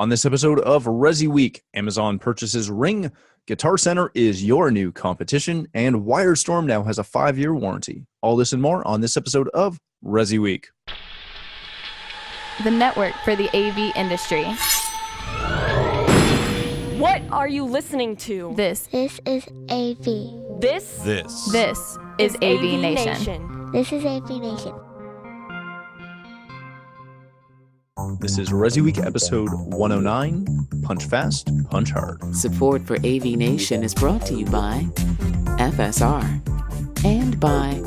On this episode of ResiWeek, Amazon purchases Ring, Guitar Center is your new competition, and Wirestorm now has a 5-year warranty. All this and more on this episode of ResiWeek. The network for the AV industry. What are you listening to? This is AV. This is AVNation. This is AVNation. This is ResiWeek episode 109, Punch Fast, Punch Hard. Support for AVNation is brought to you by FSR and by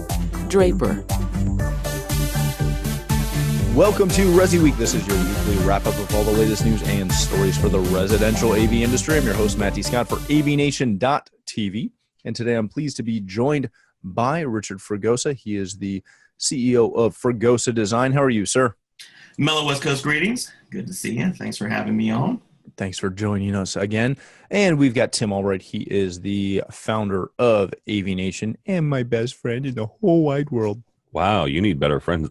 Draper. Welcome to ResiWeek. This is your weekly wrap-up of all the latest news and stories for the residential AV industry. I'm your host, Matty Scott, for AVNation.tv. And today I'm pleased to be joined by Richard Fregosa. He is the CEO of Fregosa Design. How are you, sir? Mellow West Coast greetings. Good to see you. Thanks for having me on. Thanks for joining us again. And we've got Tim Allred. He is the founder of AVNation and my best friend in the whole wide world. Wow, you need better friends.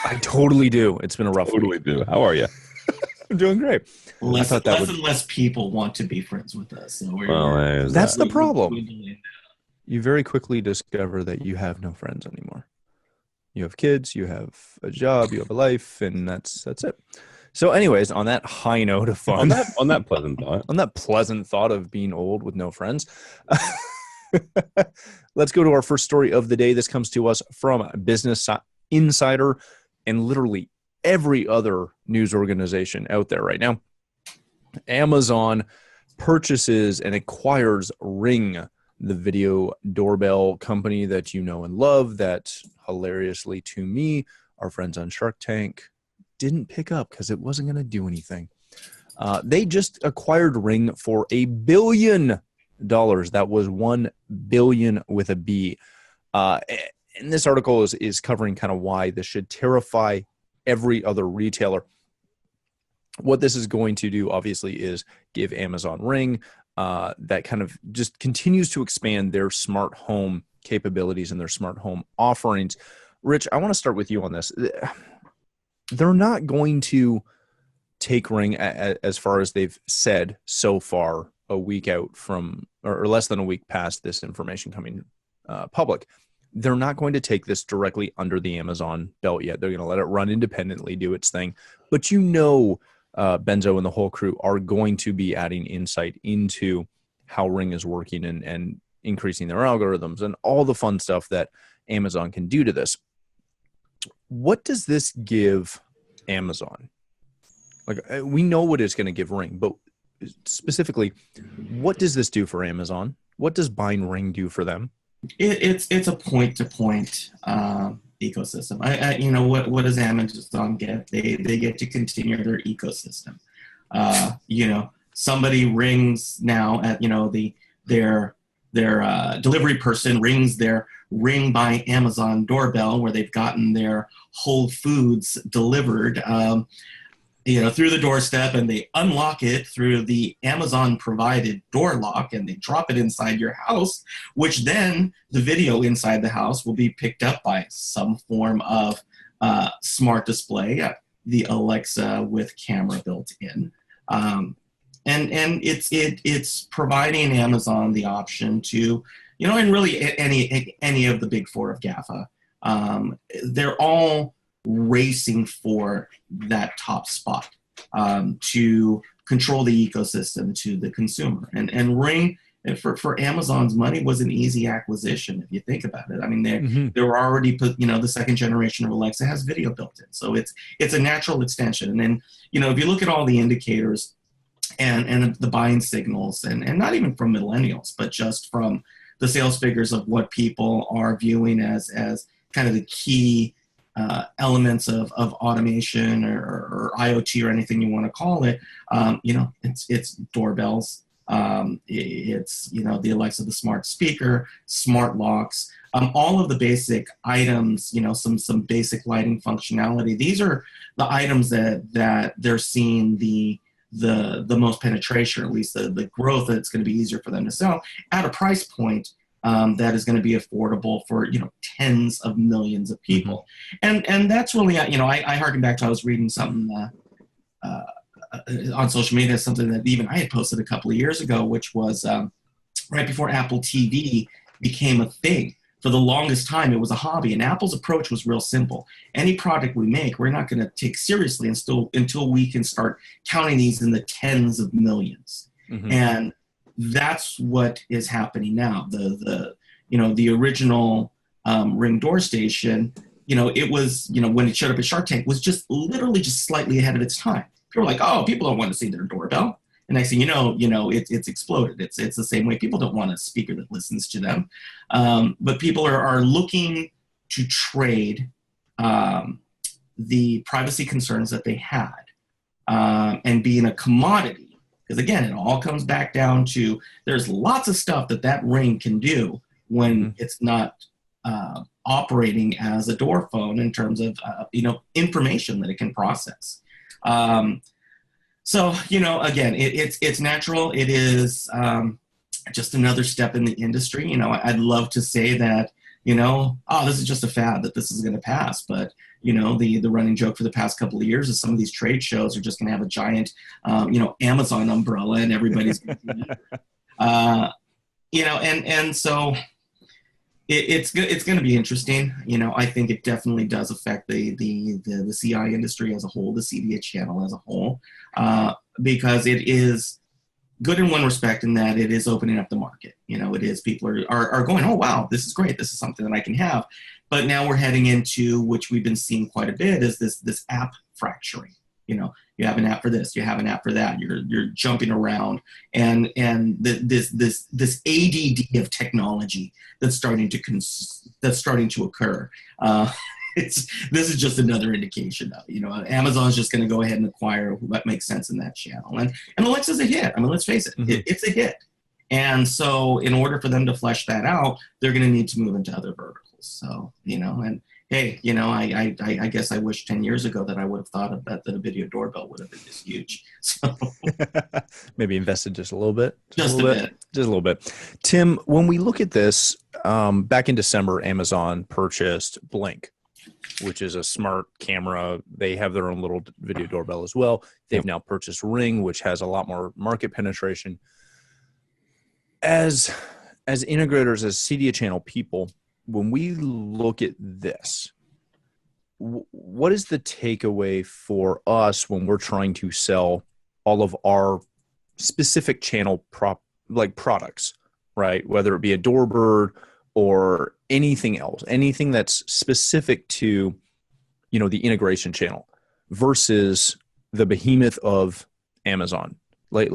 I totally do. It's been a rough Totally week. do. How are you? I'm doing great. Less and less people want to be friends with us. So that's the problem. You very quickly discover that you have no friends anymore. You have kids, you have a job, you have a life, and that's it. So anyways, on that high note of fun. on that pleasant thought. On that pleasant thought of being old with no friends. Let's go to our first story of the day. This comes to us from Business Insider and literally every other news organization out there right now. Amazon purchases and acquires Ring, the video doorbell company that you know and love, that hilariously to me, our friends on Shark Tank didn't pick up because it wasn't going to do anything. They just acquired Ring for $1 billion. That was 1 billion with a B. And this article is covering kind of why this should terrify every other retailer. What this is going to do, obviously, is give Amazon Ring that kind of just continues to expand their smart home capabilities and their smart home offerings. Rich, I want to start with you on this. They're not going to take Ring as far as they've said so far, a week out from, or less than a week past this information coming public. They're not going to take this directly under the Amazon belt yet. They're going to let it run independently, do its thing. But Benzo and the whole crew are going to be adding insight into how Ring is working and increasing their algorithms and all the fun stuff that Amazon can do to this. What does this give Amazon? Like, we know what it's going to give Ring, but specifically, what does this do for Amazon? What does buying Ring do for them? It's a point-to-point ecosystem. What does Amazon get? They get to continue their ecosystem. Somebody rings now at their delivery person rings their Ring by Amazon doorbell where they've gotten their Whole Foods delivered through the doorstep, and they unlock it through the Amazon provided door lock, and they drop it inside your house, which then the video inside the house will be picked up by some form of smart display, the Alexa with camera built in. And it's providing Amazon the option to, and really any of the big four of GAFA, they're all racing for that top spot to control the ecosystem to the consumer. And Ring, for Amazon's money, was an easy acquisition if you think about it. I mean, they were already the second generation of Alexa has video built in, so it's a natural extension. And then if you look at all the indicators and the buying signals, and not even from millennials, but just from the sales figures of what people are viewing as kind of the key elements of automation or IoT or anything you want to call it, it's doorbells, it's the Alexa, the smart speaker, smart locks, all of the basic items, some basic lighting functionality. These are the items that they're seeing the most penetration, or at least the growth, that's going to be easier for them to sell at a price point that is going to be affordable for tens of millions of people. And that's really I harken back to, I was reading something on social media, something that even I had posted a couple of years ago, which was right before Apple TV became a thing. For the longest time, it was a hobby, and Apple's approach was real simple. Any product we make, we're not going to take seriously until we can start counting these in the tens of millions. Mm-hmm. And that's what is happening now. The original Ring door station, it was, when it showed up at Shark Tank, was just literally just slightly ahead of its time. People were like, oh, people don't want to see their doorbell. And next thing you know, it's exploded. It's the same way. People don't want a speaker that listens to them. But people are looking to trade the privacy concerns that they had and being a commodity. Because again, it all comes back down to there's lots of stuff that Ring can do when it's not operating as a door phone in terms of information that it can process. So, again, it's natural. It is just another step in the industry. I'd love to say that, this is just a fad, that this is going to pass. But, the running joke for the past couple of years is some of these trade shows are just going to have a giant, Amazon umbrella and everybody's going to and so it's going to be interesting. I think it definitely does affect the CI industry as a whole, the CDA channel as a whole, because it is good in one respect in that it is opening up the market. It is, people are going, oh, wow, this is great. This is something that I can have. But now we're heading into, which we've been seeing quite a bit, is this app fracturing. You have an app for this, you have an app for that. You're jumping around, and this ADD of technology that's starting to occur. This is just another indication of Amazon's just going to go ahead and acquire what makes sense in that channel, and Alexa's a hit. I mean, let's face it, it's a hit. And so, in order for them to flesh that out, they're going to need to move into other verticals. So and hey, I guess I wish 10 years ago that I would have thought of that a video doorbell would have been this huge. So maybe invested just a little bit. Just a little bit. Tim, when we look at this, back in December, Amazon purchased Blink, which is a smart camera. They have their own little video doorbell as well. They've now purchased Ring, which has a lot more market penetration. As integrators, as CDA channel people, when we look at this, what is the takeaway for us when we're trying to sell all of our specific channel products, right? Whether it be a Doorbird or anything else, anything that's specific to, the integration channel versus the behemoth of Amazon, like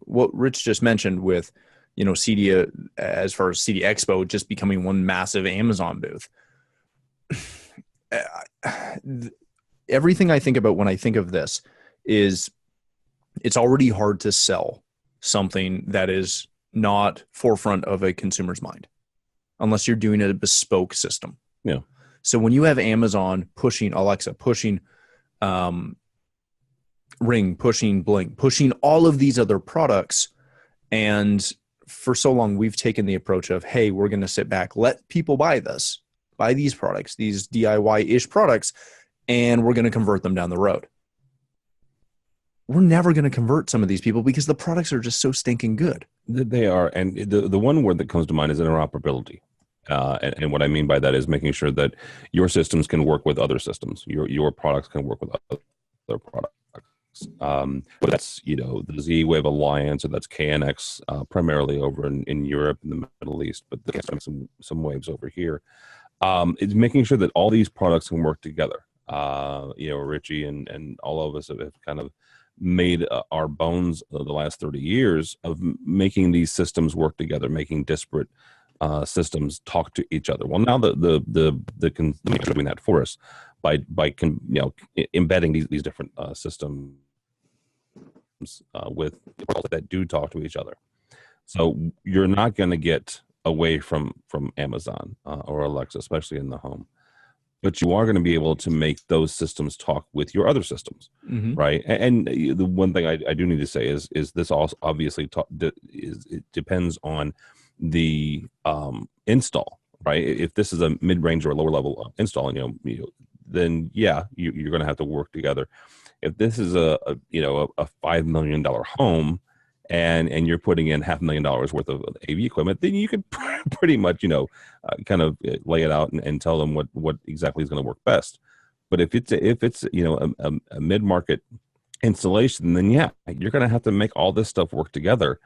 what Rich just mentioned with, CDA, as far as CD Expo just becoming one massive Amazon booth. Everything I think about when I think of this is it's already hard to sell something that is not forefront of a consumer's mind unless you're doing a bespoke system. Yeah. So when you have Amazon pushing Alexa, pushing Ring, pushing Blink, pushing all of these other products, and for so long we've taken the approach of, hey, we're going to sit back, let people buy these products, these DIY-ish products, and we're going to convert them down the road. We're never going to convert some of these people because the products are just so stinking good. They are. And the one word that comes to mind is interoperability. And what I mean by that is making sure that your systems can work with other systems. Your products can work with other products. But that's, the Z-Wave Alliance, or that's KNX, primarily over in Europe and the Middle East, but there's some waves over here. It's making sure that all these products can work together. Richie and all of us have kind of made our bones the last 30 years of making these systems work together, making disparate systems talk to each other. Well, now the doing that for us by embedding these different systems with that do talk to each other. So you're not going to get away from Amazon or Alexa, especially in the home, but you are going to be able to make those systems talk with your other systems, right? And the one thing I do need to say is this also obviously it depends on the install, right? If this is a mid-range or a lower level install, then yeah, you're going to have to work together. If this is a $5 million home, and you're putting in $500,000 worth of AV equipment, then you could pretty much kind of lay it out and tell them what exactly is going to work best. But if it's a mid-market installation, then you're going to have to make all this stuff work together.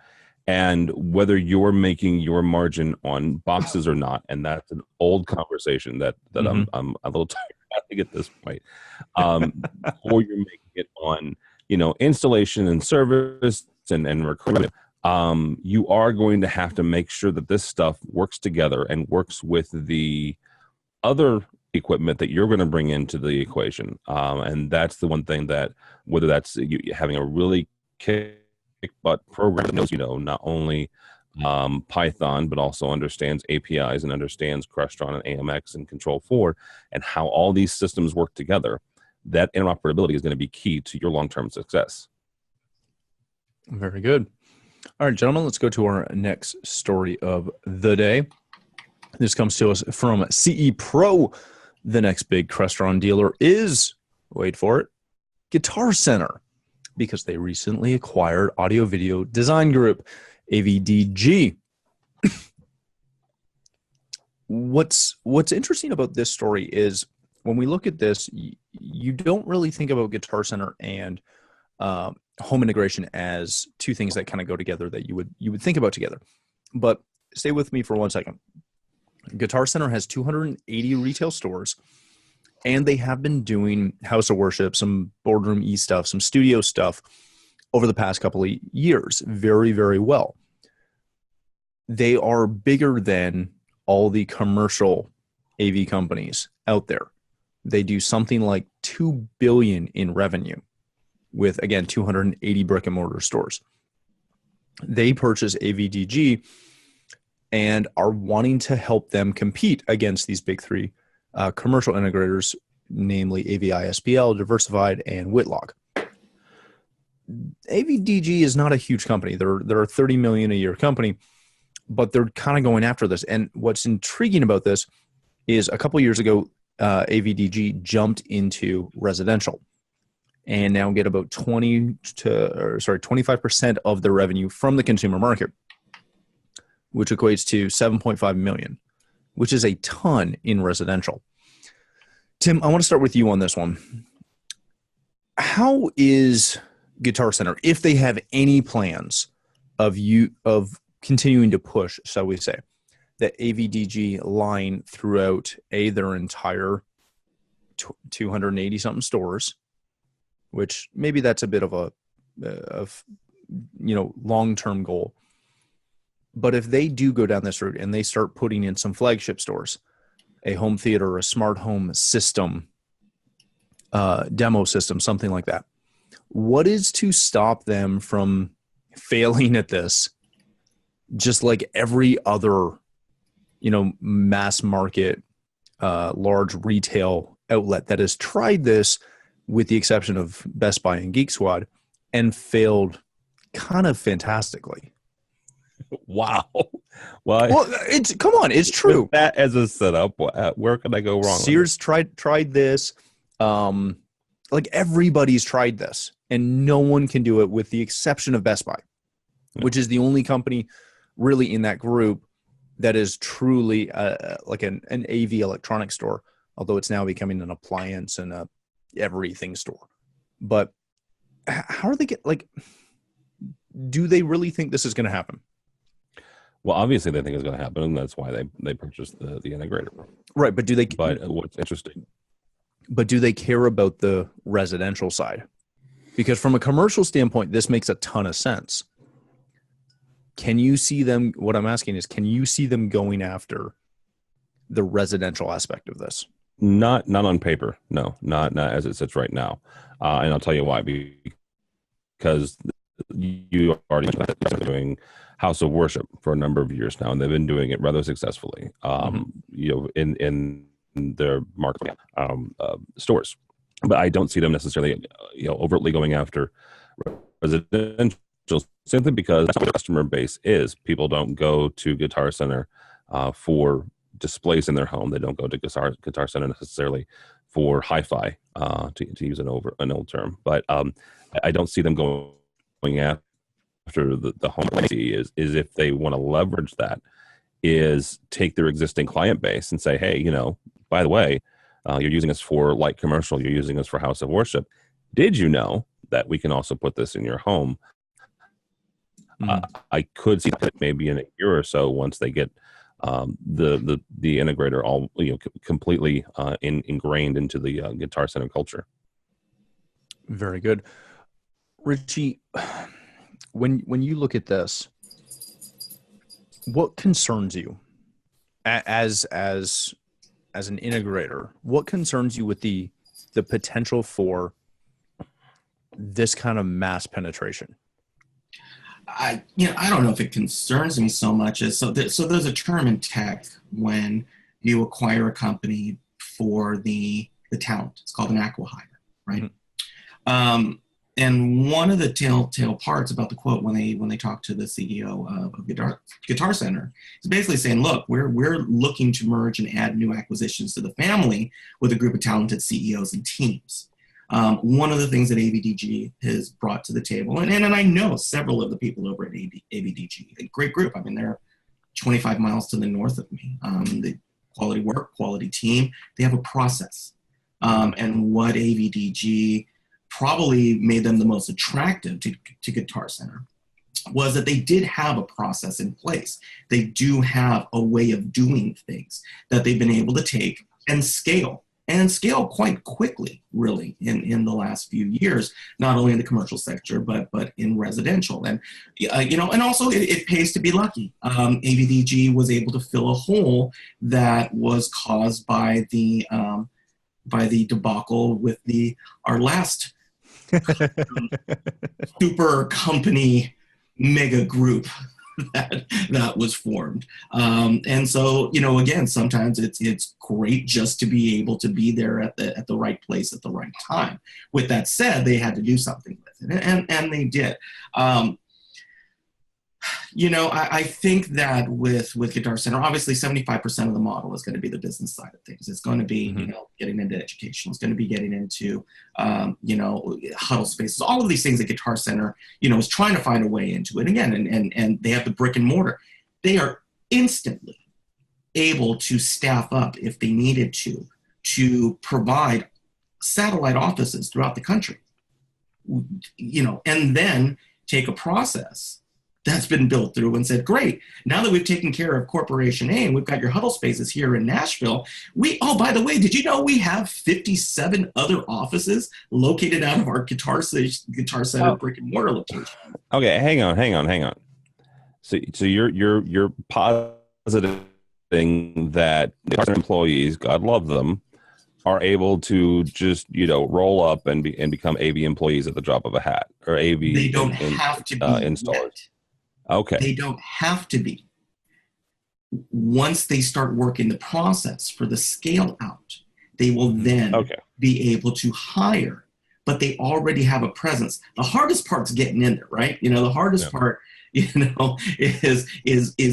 And whether you're making your margin on boxes or not, and that's an old conversation that I'm a little tired of at this point, or you're making it on installation and service and recruitment, you are going to have to make sure that this stuff works together and works with the other equipment that you're going to bring into the equation. And that's the one thing that, whether that's you having a really kick-butt program that knows, not only Python, but also understands APIs and understands Crestron and AMX and Control4 and how all these systems work together, that interoperability is going to be key to your long-term success. Very good. All right, gentlemen, let's go to our next story of the day. This comes to us from CE Pro. The next big Crestron dealer is, wait for it, Guitar Center, because they recently acquired Audio Video Design Group, AVDG. What's interesting about this story is when we look at this, you don't really think about Guitar Center and home integration as two things that kind of go together that you would think about together. But stay with me for 1 second. Guitar Center has 280 retail stores, and they have been doing house of worship, some boardroom stuff, some studio stuff over the past couple of years very, very well. They are bigger than all the commercial AV companies out there. They do something like $2 billion in revenue with, again, 280 brick and mortar stores. They purchase AVDG and are wanting to help them compete against these big three commercial integrators, namely AVI SPL, Diversified, and Whitlock. AVDG is not a huge company. They're a $30 million a year company, but they're kind of going after this. And what's intriguing about this is a couple years ago, AVDG jumped into residential and now get about 25% of their revenue from the consumer market, which equates to $7.5 million, which is a ton in residential. Tim, I want to start with you on this one. How is Guitar Center, if they have any plans of continuing to push, shall we say, the AVDG line throughout their entire 280 something stores, which maybe that's a bit of a long-term goal. But if they do go down this route and they start putting in some flagship stores, a home theater, a smart home system, demo system, something like that, what is to stop them from failing at this, just like every other, mass market, large retail outlet that has tried this, with the exception of Best Buy and Geek Squad, and failed kind of fantastically? Wow. Well, it's true. With that as a setup, where can I go wrong? Sears tried this. Like everybody's tried this, and no one can do it with the exception of Best Buy, which is the only company really in that group that is truly like an AV electronics store, although it's now becoming an appliance and a everything store. But how are they do they really think this is going to happen? Well, obviously they think it's going to happen, and that's why they purchased the integrator. Right, but what's interesting? But do they care about the residential side? Because from a commercial standpoint, this makes a ton of sense. Can you see them? What I'm asking is, can you see them going after the residential aspect of this? Not on paper. No, not as it sits right now. And I'll tell you why. Because you already mentioned that they're doing house of worship for a number of years now, and they've been doing it rather successfully. In their market stores, but I don't see them necessarily overtly going after residential, simply because that's what their customer base is. People don't go to Guitar Center for displays in their home. They don't go to Guitar Center necessarily for hi-fi to use an old term. But I don't see them going after the home is if they want to leverage that, is take their existing client base and say, hey, by the way, you're using us for light commercial, you're using us for house of worship. Did you know that we can also put this in your home? I could see that maybe in a year or so, once they get the integrator all completely ingrained into the Guitar Center culture. Very good, Richie. When you look at this, what concerns you as an integrator? What concerns you with the potential for this kind of mass penetration? I don't know if it concerns me so much as so there's a term in tech when you acquire a company for the talent. It's called an acqui-hire, right? Mm-hmm. And one of the telltale parts about the quote when they talk to the CEO of Guitar Center is basically saying, look, we're looking to merge and add new acquisitions to the family with a group of talented CEOs and teams. One of the things that AVDG has brought to the table, and I know several of the people over at AVDG, a great group. I mean, they're 25 miles to the north of me. The quality work, quality team, they have a process. And what AVDG probably made them the most attractive to Guitar Center was that they did have a process in place. They do have a way of doing things that they've been able to take and scale quite quickly, really, in the last few years, not only in the commercial sector, but in residential. And, and also it pays to be lucky. AVDG was able to fill a hole that was caused by the debacle with our last super company mega group that was formed. And so, again, sometimes it's great just to be able to be there at the right place at the right time. With that said, they had to do something with it, and they did. I think that with Guitar Center, obviously 75% of the model is going to be the business side of things. It's going to be, getting into education. It's going to be getting into, huddle spaces, all of these things that Guitar Center, is trying to find a way into it. Again, and they have the brick and mortar. They are instantly able to staff up if they needed to provide satellite offices throughout the country, and then take a process that's been built through and said, great, now that we've taken care of Corporation A and we've got your huddle spaces here in Nashville, by the way, did you know we have 57 other offices located out of our Guitar Center brick and mortar location? Okay, hang on. So you're positing that Guitar Center employees, God love them, are able to just roll up and become AV employees at the drop of a hat, or AV they don't have to be installers. Yet. Okay. They don't have to be. Once they start working the process for the scale out, they will then be able to hire, but they already have a presence. The hardest part's getting in there, right? The hardest part, is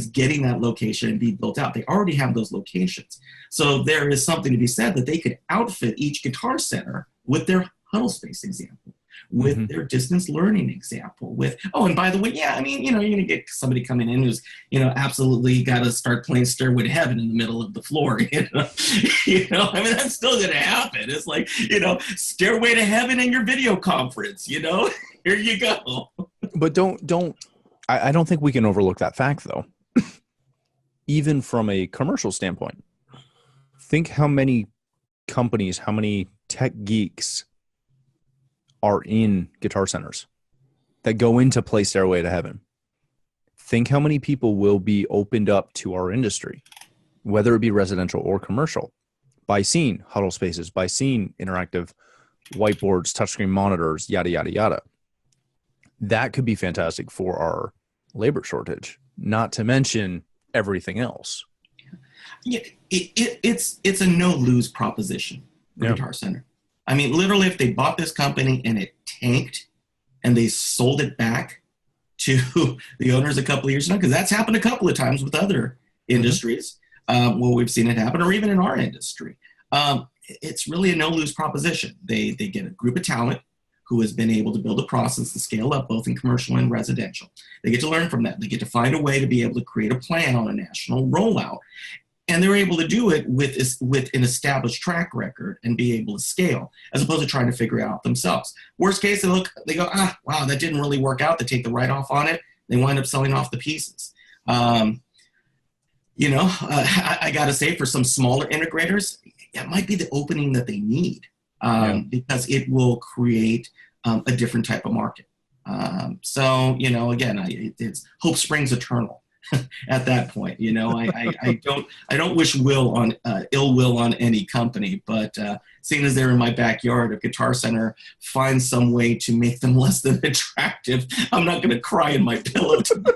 getting that location and be built out. They already have those locations. So there is something to be said that they could outfit each Guitar Center with their huddle space example, with their distance learning example, and by the way, you're going to get somebody coming in who's, absolutely got to start playing Stairway to Heaven in the middle of the floor. That's still going to happen. It's like, Stairway to Heaven in your video conference, here you go. But I don't think we can overlook that fact, though. Even from a commercial standpoint, think how many companies, how many tech geeks are in Guitar Centers that go in to play Stairway to Heaven. Think how many people will be opened up to our industry, whether it be residential or commercial, by seeing huddle spaces, by seeing interactive whiteboards, touchscreen monitors, yada, yada, yada. That could be fantastic for our labor shortage, not to mention everything else. Yeah, it's a no-lose proposition for Guitar Center. I mean, literally, if they bought this company and it tanked and they sold it back to the owners a couple of years ago, because that's happened a couple of times with other industries, we've seen it happen, or even in our industry. it's really a no-lose proposition. They get a group of talent who has been able to build a process to scale up both in commercial and residential. They get to learn from that. They get to find a way to be able to create a plan on a national rollout. And they're able to do it with an established track record and be able to scale, as opposed to trying to figure it out themselves. Worst case, they go, wow, that didn't really work out. They take the write-off on it. They wind up selling off the pieces. I got to say, for some smaller integrators, it might be the opening that they need, because it will create a different type of market. Again, it's hope springs eternal. At that point, I don't wish ill will on any company, but seeing as they're in my backyard, if Guitar Center finds some way to make them less than attractive, I'm not going to cry in my pillow tonight.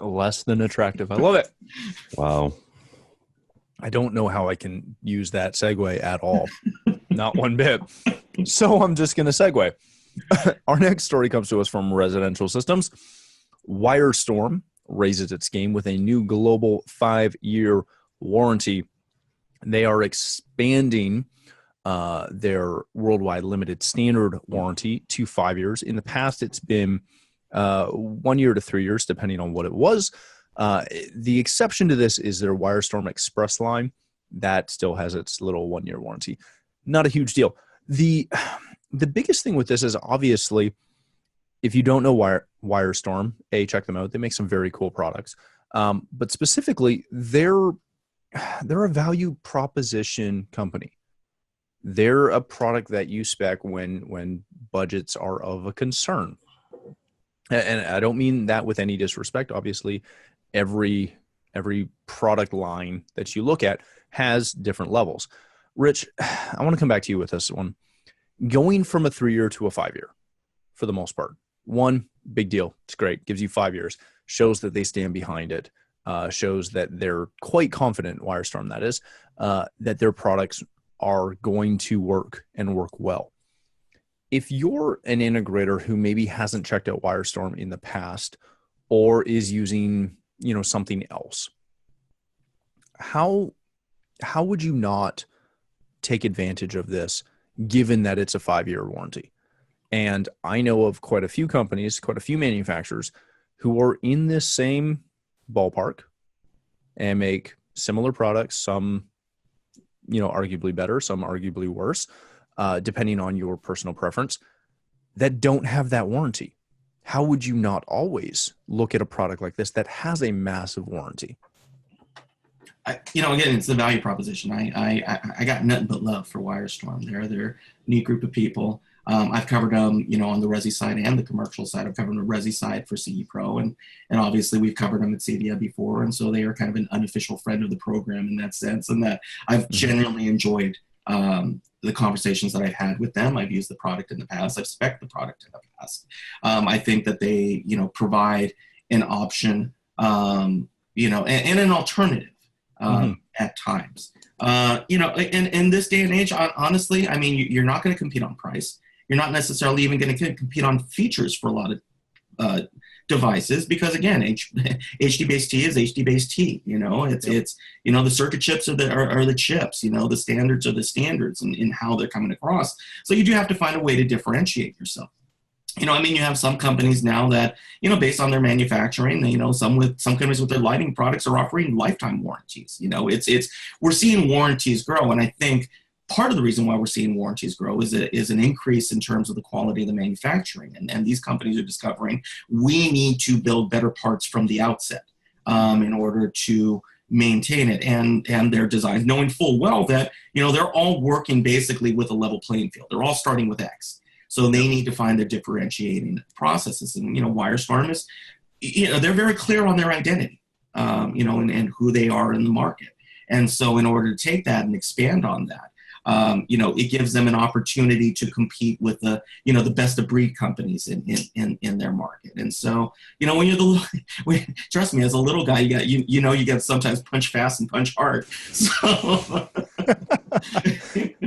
Less than attractive. I love it. Wow. I don't know how I can use that segue at all. Not one bit. So I'm just going to segue. Our next story comes to us from Residential Systems. Wirestorm raises its game with a new global 5-year warranty. They are expanding their worldwide limited standard warranty to 5 years. In the past, it's been 1 year to 3 years, depending on what it was. The exception to this is their Wirestorm Express line. That still has its little 1-year warranty. Not a huge deal. The biggest thing with this is, obviously, if you don't know Wirestorm, check them out. They make some very cool products. But specifically, they're a value proposition company. They're a product that you spec when budgets are of a concern. And I don't mean that with any disrespect. Obviously, every product line that you look at has different levels. Rich, I want to come back to you with this one. Going from a 3-year to a 5-year, for the most part. One, big deal. It's great. Gives you 5 years. Shows that they stand behind it. Shows that they're quite confident, Wirestorm that is, that their products are going to work and work well. If you're an integrator who maybe hasn't checked out Wirestorm in the past or is using, something else, how would you not take advantage of this, given that it's a 5-year warranty? And I know of quite a few companies, quite a few manufacturers who are in this same ballpark and make similar products, some, arguably better, some arguably worse, depending on your personal preference, that don't have that warranty. How would you not always look at a product like this that has a massive warranty? Again, it's the value proposition. I got nothing but love for Wirestorm. They're a neat group of people. I've covered them, on the Resi side and the commercial side. I've covered the Resi side for CE Pro, and obviously we've covered them at CEDIA before, and so they are kind of an unofficial friend of the program in that sense, and that I've genuinely enjoyed the conversations that I've had with them. I've used the product in the past. I've spec'd the product in the past. I think that they, provide an option, and an alternative at times. In this day and age, honestly, I mean, you're not going to compete on price. You're not necessarily even going to compete on features for a lot of devices, because again, HD base T is HD base T. It's the circuit chips are the chips. The standards are the standards in how they're coming across. So you do have to find a way to differentiate yourself. You have some companies now that, based on their manufacturing, some companies with their lighting products are offering lifetime warranties. We're seeing warranties grow. And I think part of the reason why we're seeing warranties grow is an increase in terms of the quality of the manufacturing. And these companies are discovering we need to build better parts from the outset in order to maintain it and their designs, knowing full well that, they're all working basically with a level playing field. They're all starting with X. So they need to find their differentiating processes. And, Wirestorm is, they're very clear on their identity, and who they are in the market. And so in order to take that and expand on that, it gives them an opportunity to compete with the best of breed companies in their market. And so, when you're trust me, as a little guy, you got to sometimes punch fast and punch hard. So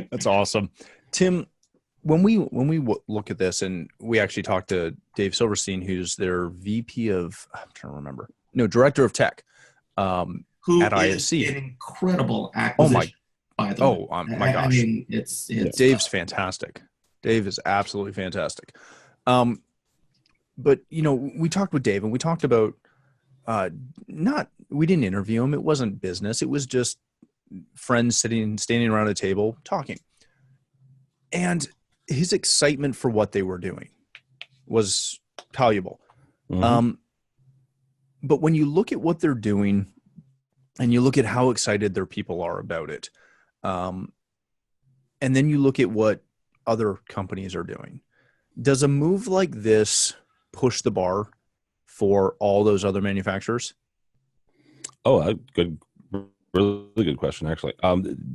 That's awesome. Tim, when we look at this, and we actually talked to Dave Silverstein, who's their VP of, I'm trying to remember, no, Director of Tech who at is ISC. an incredible acquisition. By the way. My gosh. I mean, it's Dave's fantastic. Dave is absolutely fantastic. But we talked with Dave and we talked about we didn't interview him. It wasn't business. It was just friends standing around a table talking. And his excitement for what they were doing was valuable. Mm-hmm. But when you look at what they're doing and you look at how excited their people are about it, and then you look at what other companies are doing, does a move like this push the bar for all those other manufacturers? Oh, good, really good question, actually.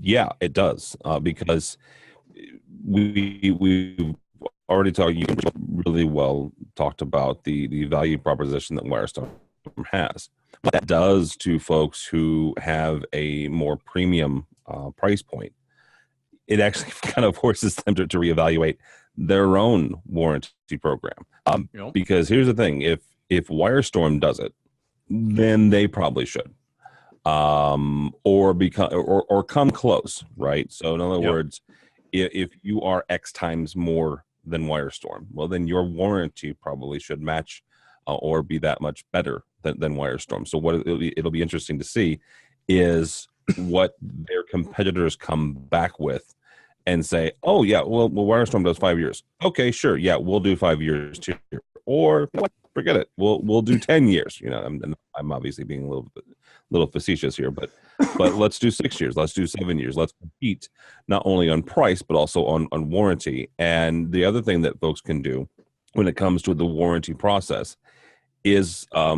Yeah, it does, because we've already really well talked about the value proposition that Wirestorm has. What that does to folks who have a more premium price point, it actually kind of forces them to reevaluate their own warranty program. Because here's the thing: if Wirestorm does it, then they probably should, or come close, right? So in other words, if you are X times more than Wirestorm, well, then your warranty probably should match or be that much better than Wirestorm. So what it'll be interesting to see is what their competitors come back with and say, oh yeah, well Wirestorm does 5 years. Okay, sure, yeah, we'll do 5 years too. Or forget it, we'll do 10 years. I'm obviously being a little facetious here, but let's do 6 years, let's do 7 years. Let's compete not only on price but also on warranty. And the other thing that folks can do when it comes to the warranty process is a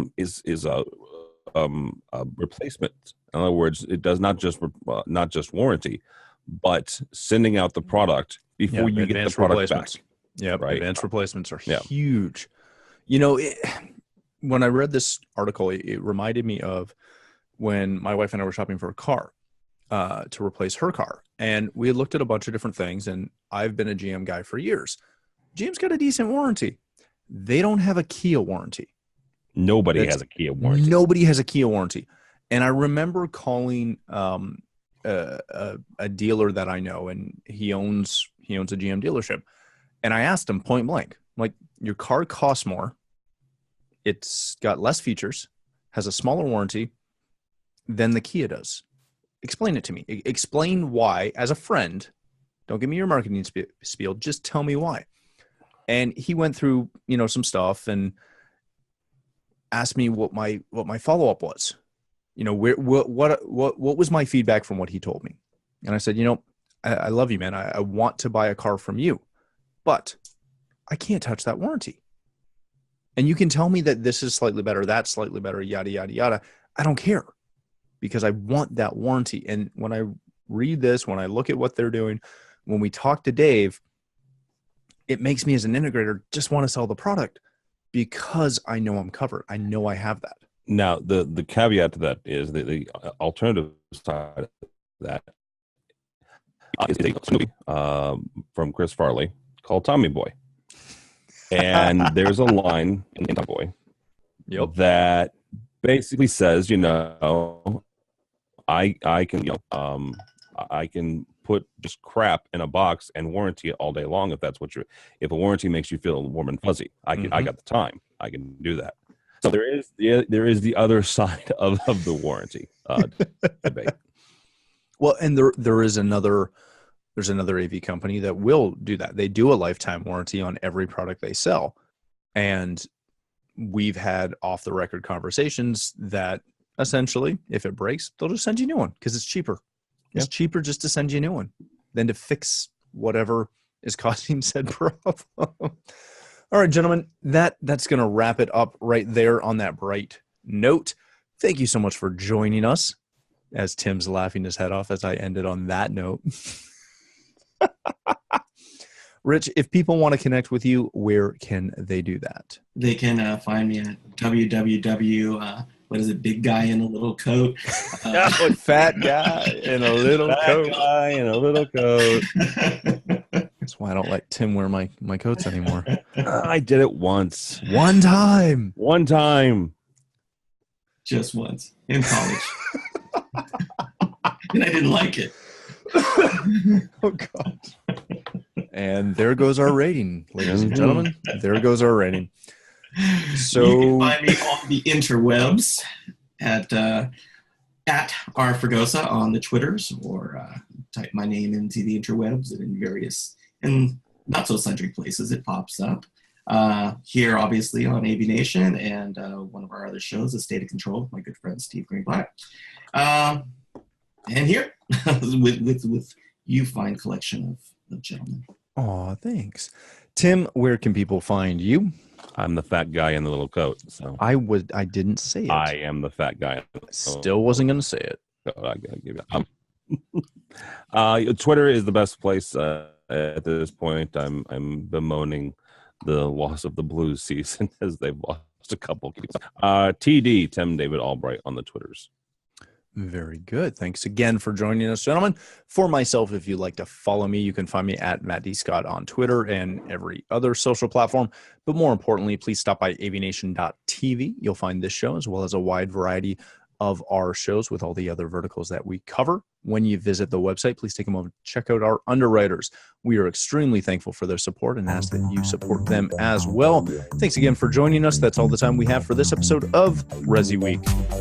replacement. In other words, it does not just warranty, but sending out the product before you get the product back. Yeah, right. Advanced replacements are huge. When I read this article, it reminded me of when my wife and I were shopping for a car to replace her car. And we had looked at a bunch of different things, and I've been a GM guy for years. GM's got a decent warranty. They don't have a Kia warranty. Nobody has a Kia warranty. Nobody has a Kia warranty. And I remember calling a dealer that I know, and he owns a GM dealership. And I asked him point blank, like, your car costs more. It's got less features, has a smaller warranty than the Kia does. Explain it to me. Explain why, as a friend. Don't give me your marketing spiel. Just tell me why. And he went through, some stuff and asked me what my follow-up was. What was my feedback from what he told me? And I said, I love you, man. I want to buy a car from you, but I can't touch that warranty. And you can tell me that this is slightly better, that's slightly better, yada, yada, yada. I don't care, because I want that warranty. And when I read this, when I look at what they're doing, when we talk to Dave, it makes me as an integrator just want to sell the product because I know I'm covered. I know I have that. Now, the caveat to that is the alternative side of that is a movie from Chris Farley called Tommy Boy. And there's a line in Tommy Boy that basically says, I can put just crap in a box and warranty it all day long if a warranty makes you feel warm and fuzzy. I got the time. I can do that. So there is the other side of the warranty debate. Well, and there's another AV company that will do that. They do a lifetime warranty on every product they sell. And we've had off the record conversations that essentially, if it breaks, they'll just send you a new one because it's cheaper. It's cheaper just to send you a new one than to fix whatever is causing said problem. All right, gentlemen, that's going to wrap it up right there on that bright note. Thank you so much for joining us, as Tim's laughing his head off as I ended on that note. Rich, if people want to connect with you, where can they do that? They can find me at www. What is it? Big guy in a little coat. Fat guy in a little coat. Guy in a little coat. That's why I don't let Tim wear my coats anymore. I did it once. One time. One time. Just once in college. and I didn't like it. Oh, God. And there goes our rating, ladies and gentlemen. There goes our rating. So you can find me on the interwebs at rfregosa on the Twitters, or type my name into the interwebs and in various and not so sundry places it pops up. Here, obviously, on AVNation, and one of our other shows, The State of Control, with my good friend Steve Greenblatt. And here, with you fine collection of gentlemen. Oh, thanks. Tim, where can people find you? I'm the fat guy in the little coat. So I didn't say it. I am the fat guy. Still wasn't going to say it. I gotta give you. Twitter is the best place at this point. I'm bemoaning the loss of the Blues season as they've lost a couple. TD, Tim David Albright on the Twitters. Very good. Thanks again for joining us, gentlemen. For myself, if you'd like to follow me, you can find me at Matt D. Scott on Twitter and every other social platform. But more importantly, please stop by avnation.tv. You'll find this show as well as a wide variety of our shows with all the other verticals that we cover. When you visit the website, please take a moment to check out our underwriters. We are extremely thankful for their support and ask that you support them as well. Thanks again for joining us. That's all the time we have for this episode of ResiWeek.